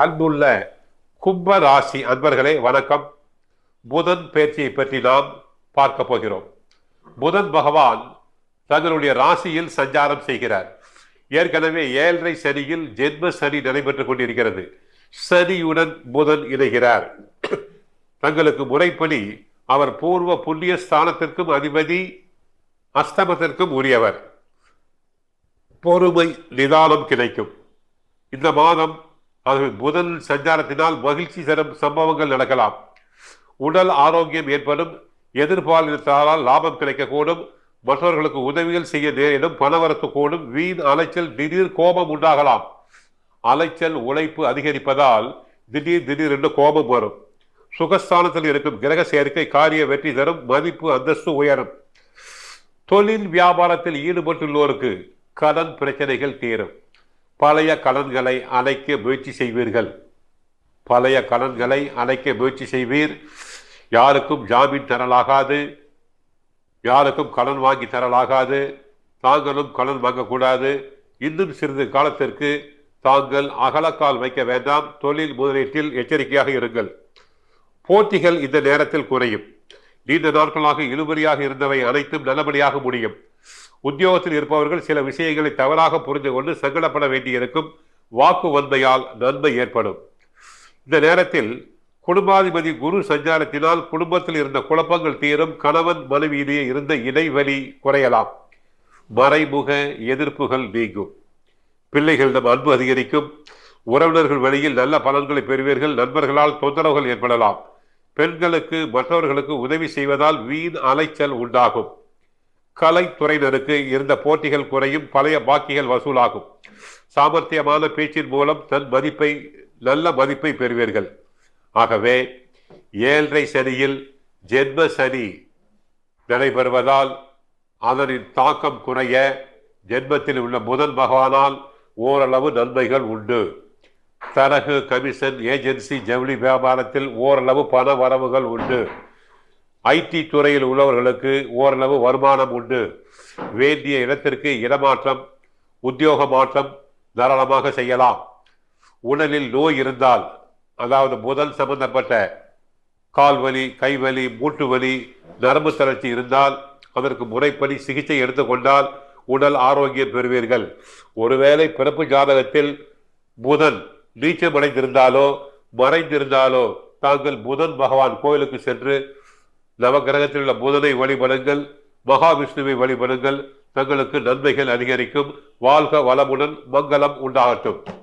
அன்புள்ள கும்ப ராசி அன்பர்களே வணக்கம். புதன் பயிற்சியை பற்றி நாம் பார்க்க போகிறோம். புதன் பகவான் தங்களுடைய ராசியில் சஞ்சாரம் செய்கிறார். ஏற்கனவே 7.5 சனியில் ஜென்ம சனி நடைபெற்றுக் கொண்டிருக்கிறது. சனியுடன் புதன் இணைகிறார். தங்களுக்கு முறைப்படி அவர் பூர்வ புண்ணிய ஸ்தானத்திற்கும் அதிபதி, அஸ்தமத்திற்கும் உரியவர். பொறுமை நிதானம் கிடைக்கும். இந்த மாதம் புதன் சஞ்சாரத்தினால் மகிழ்ச்சி தரும் சம்பவங்கள் நடக்கலாம். உடல் ஆரோக்கியம் ஏற்படும். எதிர்பாலினத்தால் லாபம் கிடைக்கக்கூடும். மற்றவர்களுக்கு உதவிகள் செய்ய நேரிடும். பணவரத்து கூடும். வீண் அலைச்சல், திடீர் கோபம் உண்டாகலாம். அலைச்சல் உழைப்பு அதிகரிப்பதால் திடீர் என்று கோபம் வரும். சுகஸ்தானத்தில் இருக்கும் கிரக சேர்க்கை காரிய வெற்றி தரும். மதிப்பு அந்தஸ்து உயரும். தொழில் வியாபாரத்தில் ஈடுபட்டுள்ளோருக்கு கடன் பிரச்சனைகள் தீரும். பழைய கடன்களை அடைக்க முயற்சி செய்வீர். யாருக்கும் ஜாமீன் தரலாகாது. யாருக்கும் கடன் வாங்கி தரலாகாது. தாங்களும் கடன் வாங்கக்கூடாது. இன்னும் சிறிது காலத்திற்கு தாங்கள் அகலக்கால் வைக்க வேண்டாம். தொழில் முதலீட்டில் எச்சரிக்கையாக இருங்கள். போட்டிகள் இந்த நேரத்தில் குறையும். நீண்ட நாட்களாக இழுபறியாக இருந்தவை அனைத்தும் நல்லபடியாக முடியும். உத்தியோகத்தில் இருப்பவர்கள் சில விஷயங்களை தவறாக புரிந்து கொண்டு சங்கடப்பட வேண்டியிருக்கும். வாக்கு வன்மையால் நன்மை ஏற்படும். இந்த நேரத்தில் குடும்பாதிபதி குரு சஞ்சாரத்தினால் குடும்பத்தில் இருந்த குழப்பங்கள் தீரும். கணவன் மனைவியிலேயே இருந்த இடைவெளி குறையலாம். மறைமுக எதிர்ப்புகள் நீங்கும். பிள்ளைகளிடம் அன்பு அதிகரிக்கும். உறவினர்கள் வழியில் நல்ல பலன்களை பெறுவீர்கள். நண்பர்களால் தொந்தரவுகள் ஏற்படலாம். பெண்களுக்கு மற்றவர்களுக்கு உதவி செய்வதால் வீண் அலைச்சல் உண்டாகும். கலைத்துறையினருக்கு இருந்த போட்டிகள் குறையும். பழைய பாக்கிகள் வசூலாகும். சாமர்த்தியமான பேச்சின் மூலம் நல்ல மதிப்பை பெறுவீர்கள். ஆகவே 7.5 சனியில் ஜென்ம சனி நடைபெறுவதால் அதனின் தாக்கம் குறைய ஜென்மத்தில் உள்ள புதன் பகவானால் ஓரளவு நன்மைகள் உண்டு. தரகு, கமிஷன், ஏஜென்சி, ஜவுளி வியாபாரத்தில் ஓரளவு பண வரவுகள் உண்டு. ஐடி துறையில் உள்ளவர்களுக்கு ஓரளவு வருமானம் உண்டு. வேண்டிய இடத்திற்கு இடமாற்றம், உத்தியோக மாற்றம் தாராளமாக செய்யலாம். உடலில் நோய் இருந்தால், அதாவது புதன் சம்பந்தப்பட்ட கால்வலி, கைவலி, மூட்டு வலி, நரம்பு தளர்ச்சி இருந்தால் அதற்கு முறைப்படி சிகிச்சை எடுத்துக்கொண்டால் உடல் ஆரோக்கியம் பெறுவீர்கள். ஒருவேளை பிறப்பு ஜாதகத்தில் புதன் நீச்சமடைந்திருந்தாலோ மறைந்திருந்தாலோ தாங்கள் புதன் பகவான் கோயிலுக்கு சென்று நவகிரகத்தில் உள்ள புதனை வழிபடுங்கள். மகாவிஷ்ணுவை வழிபடுங்கள். தங்களுக்கு நன்மைகள் அதிகரிக்கும். வாழ்க வளமுடன். மங்களம் உண்டாகட்டும்.